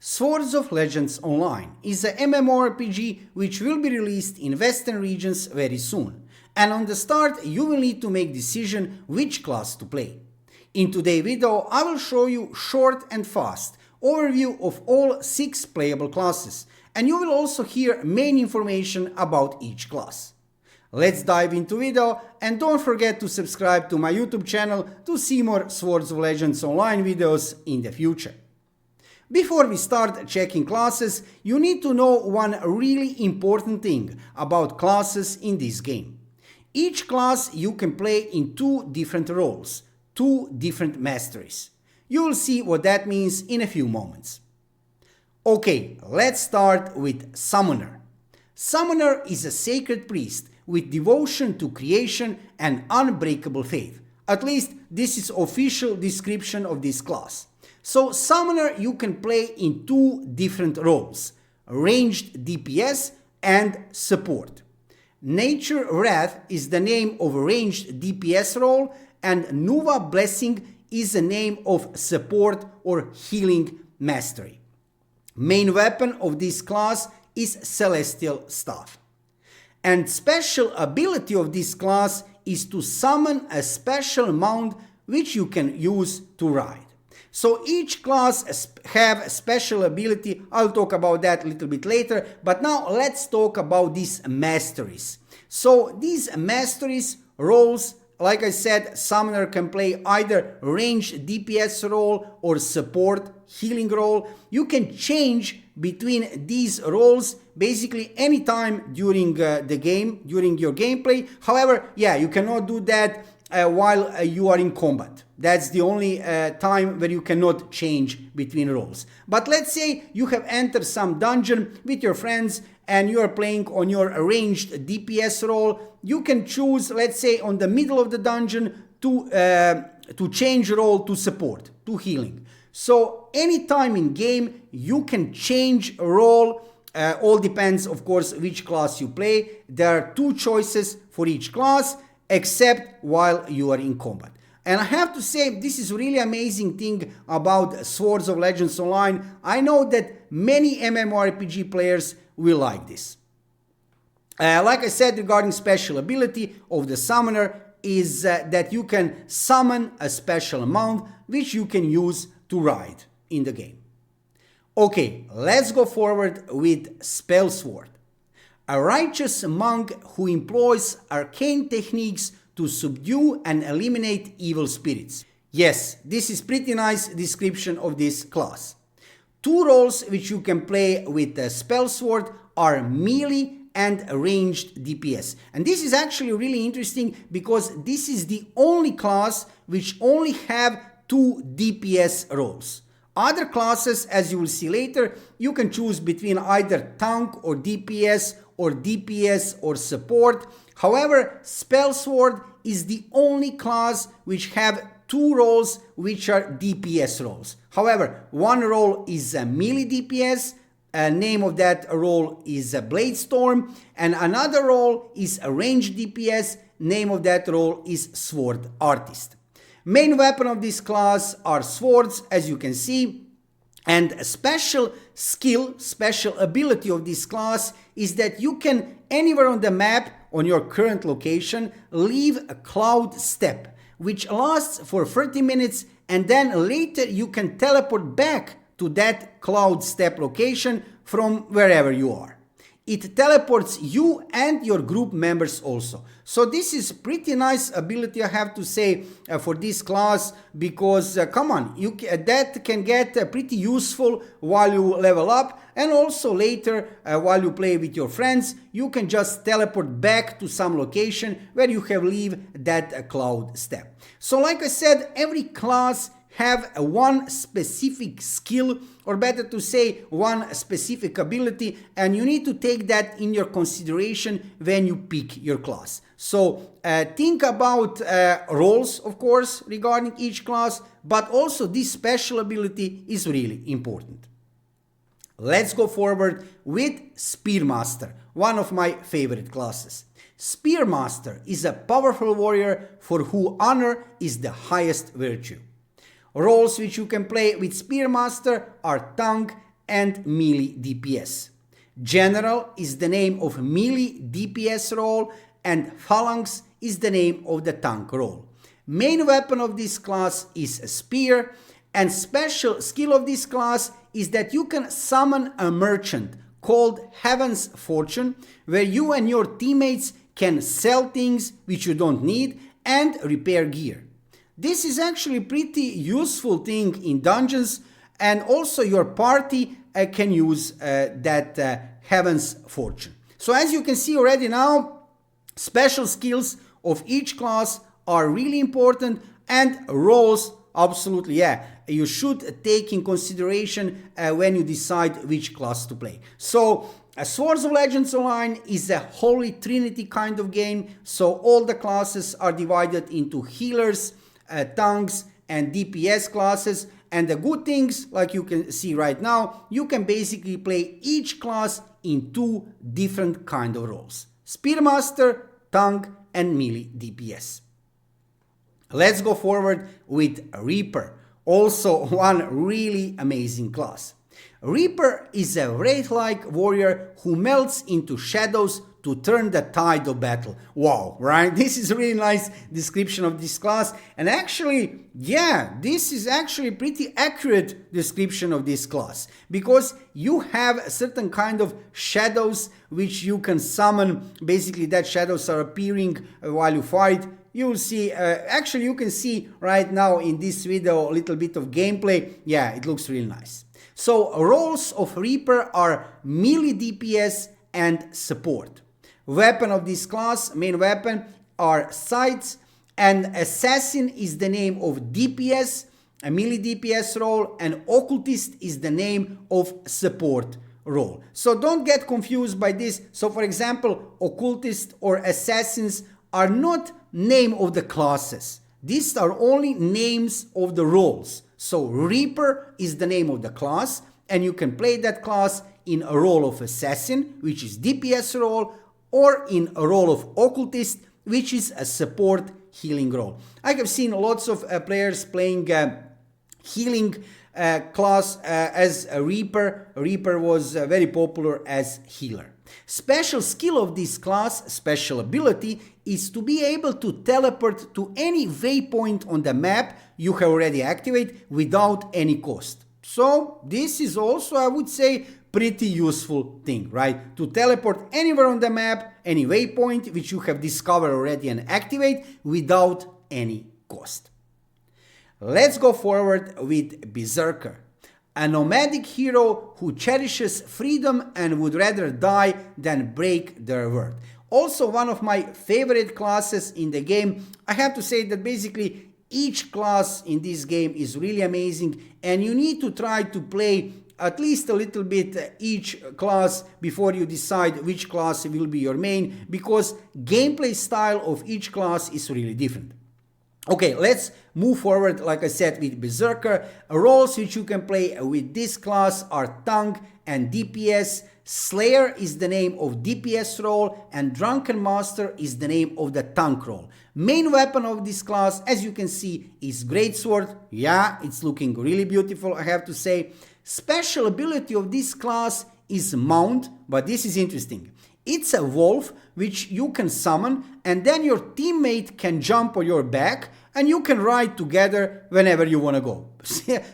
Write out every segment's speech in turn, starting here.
Swords of Legends Online is a MMORPG which will be released in Western regions very soon. And on the start you will need to make decision which class to play. In today's video I will show you short and fast overview of all 6 playable classes, and you will also hear main information about each class. Let's dive into video, and don't forget to subscribe to my YouTube channel to see more Swords of Legends Online videos in the future. Before we start checking classes, you need to know one really important thing about classes in this game. Each class you can play in 2 different roles, 2 different masteries. You will see what that means in a few moments. Okay, let's start with Summoner. Summoner is a sacred priest with devotion to creation and unbreakable faith. At least this is official description of this class. So Summoner you can play in 2 different roles, ranged DPS and support. Nature Wrath is the name of a ranged DPS role, and Nuva Blessing is the name of support or healing mastery. Main weapon of this class is Celestial Staff. And special ability of this class is to summon a special mount which you can use to ride. So each class have a special ability. I'll talk about that a little bit later, but now let's talk about these masteries. So these masteries roles, like I said, Summoner can play either ranged DPS role or support healing role. You can change between these roles basically anytime during the game, during your gameplay. However, you cannot do that while you are in combat. That's the only time where you cannot change between roles. But let's say you have entered some dungeon with your friends and you are playing on your ranged DPS role. You can choose, let's say, on the middle of the dungeon to change role to support, to healing. So anytime in game you can change role. All depends, of course, which class you play. There are 2 choices for each class, except while you are in combat. And I have to say, this is really amazing thing about Swords of Legends Online. I know that many MMORPG players will like this. Like I said, regarding special ability of the Summoner is that you can summon a special mount which you can use to ride in the game. Okay, let's go forward with Spellsword. A righteous monk who employs arcane techniques to subdue and eliminate evil spirits. Yes, this is pretty nice description of this class. 2 roles which you can play with the Spellsword are melee and ranged DPS. And this is actually really interesting because this is the only class which only have 2 DPS roles. Other classes, as you will see later, you can choose between either tank or DPS or support. However, Spellsword is the only class which have 2 roles which are DPS roles. However, one role is a melee DPS, name of that role is a Bladestorm, and another role is a ranged DPS, name of that role is Sword Artist. Main weapon of this class are swords, as you can see, and a special skill, special ability of this class is that you can anywhere on the map on your current location leave a cloud step which lasts for 30 minutes, and then later you can teleport back to that cloud step location from wherever you are. It teleports you and your group members also. So this is pretty nice ability, I have to say, for this class, because come on, that can get pretty useful while you level up, and also later while you play with your friends, you can just teleport back to some location where you have leave that cloud step. So like I said, every class have one specific skill, or better to say one specific ability, and you need to take that in your consideration when you pick your class. So think about roles, of course, regarding each class, but also this special ability is really important. Let's go forward with Spearmaster, one of my favorite classes. Spearmaster is a powerful warrior for whom honor is the highest virtue. Roles which you can play with Spearmaster are tank and melee DPS. General is the name of melee DPS role, and Phalanx is the name of the tank role. Main weapon of this class is a spear, and special skill of this class is that you can summon a merchant called Heaven's Fortune, where you and your teammates can sell things which you don't need and repair gear. This is actually a pretty useful thing in dungeons, and also your party can use that Heaven's Fortune. So as you can see already now, special skills of each class are really important, and roles, absolutely, yeah, you should take in consideration when you decide which class to play. So Swords of Legends Online is a holy trinity kind of game, so all the classes are divided into healers, tanks and DPS classes, and the good things, like you can see right now, you can basically play each class in two different kind of roles: Spearmaster, tank and melee DPS. Let's go forward with Reaper, also one really amazing class. Reaper is a wraith-like warrior who melts into shadows to turn the tide of battle. Wow, right? This is a really nice description of this class, and actually, yeah, this is actually a pretty accurate description of this class, because you have a certain kind of shadows which you can summon. Basically, that shadows are appearing while you fight. You will see, actually you can see right now in this video a little bit of gameplay. Yeah, it looks really nice. So roles of Reaper are melee DPS and support. Weapon of this class, main weapon, are scythes, and assassin is the name of DPS, a melee DPS role, and occultist is the name of support role. So don't get confused by this. So for example, occultist or assassins are not name of the classes. These are only names of the roles. So Reaper is the name of the class, and you can play that class in a role of assassin, which is DPS role, or in a role of occultist, which is a support healing role. I have seen lots of players playing healing class as a Reaper. Reaper was very popular as healer. Special skill of this class, special ability, is to be able to teleport to any waypoint on the map you have already activated without any cost. So this is also, I would say, pretty useful thing, right? To teleport anywhere on the map, any waypoint which you have discovered already and activate without any cost. Let's go forward with Berserker, a nomadic hero who cherishes freedom and would rather die than break their word. Also one of my favorite classes in the game. I have to say that basically each class in this game is really amazing, and you need to try to play at least a little bit each class before you decide which class will be your main, because gameplay style of each class is really different. Okay, let's move forward, like I said, with Berserker. Roles which you can play with this class are tank and DPS. Slayer is the name of DPS role, and Drunken Master is the name of the tank role. Main weapon of this class, as you can see, is Greatsword. Yeah, it's looking really beautiful, I have to say. Special ability of this class is Mount, but this is interesting. It's a wolf which you can summon, and then your teammate can jump on your back and you can ride together whenever you want to go.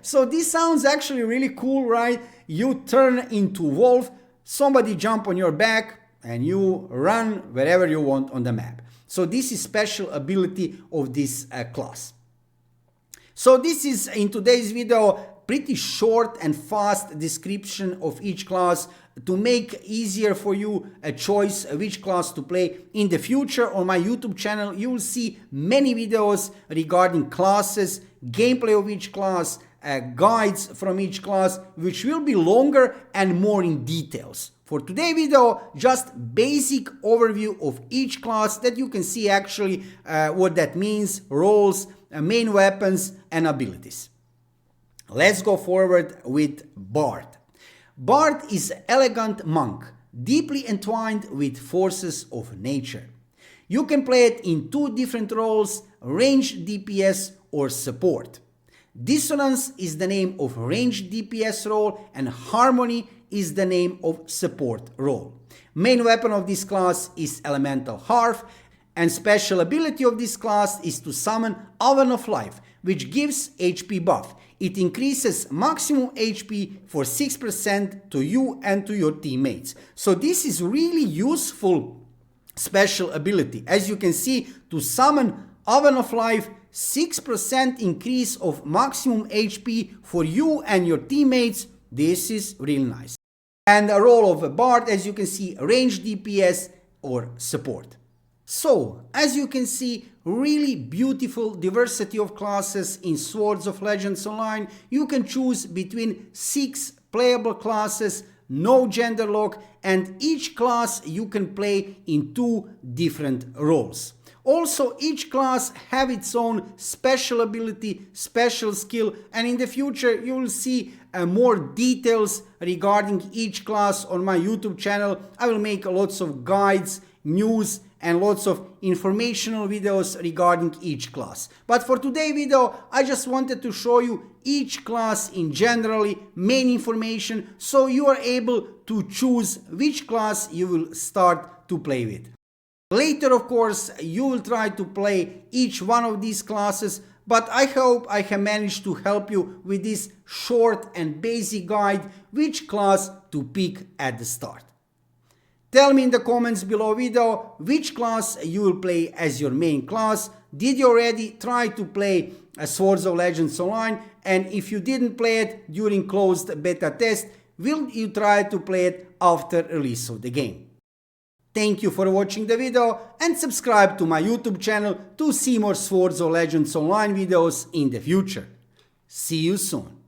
So this sounds actually really cool, right? You turn into wolf, somebody jump on your back, and you run wherever you want on the map. So this is special ability of this class. So this is, in today's video, pretty short and fast description of each class to make easier for you a choice which class to play. In the future on my YouTube channel you will see many videos regarding classes, gameplay of each class, guides from each class, which will be longer and more in details. For today's video, just basic overview of each class that you can see actually what that means, roles, main weapons and abilities. Let's go forward with Bard. Bard is an elegant monk, deeply entwined with forces of nature. You can play it in two different roles, range DPS or support. Dissonance is the name of ranged DPS role, and Harmony is the name of support role. Main weapon of this class is Elemental Harp, and special ability of this class is to summon Oven of Life, which gives HP buff. It increases maximum HP for 6% to you and to your teammates. So this is really useful special ability. As you can see, to summon Oven of Life, 6% increase of maximum HP for you and your teammates. This is really nice. And a role of a Bard, as you can see, range DPS or support. So, as you can see, really beautiful diversity of classes in Swords of Legends Online. You can choose between 6 playable classes, no gender lock, and each class you can play in 2 different roles. Also, each class have its own special ability, special skill, and in the future you will see more details regarding each class on my YouTube channel. I will make lots of guides, news, and lots of informational videos regarding each class. But for today's video, I just wanted to show you each class in generally, main information, so you are able to choose which class you will start to play with. Later, of course, you will try to play each one of these classes, but I hope I have managed to help you with this short and basic guide which class to pick at the start. Tell me in the comments below video which class you will play as your main class. Did you already try to play Swords of Legends Online? And if you didn't play it during closed beta test, will you try to play it after release of the game? Thank you for watching the video and subscribe to my YouTube channel to see more Swords of Legends Online videos in the future. See you soon.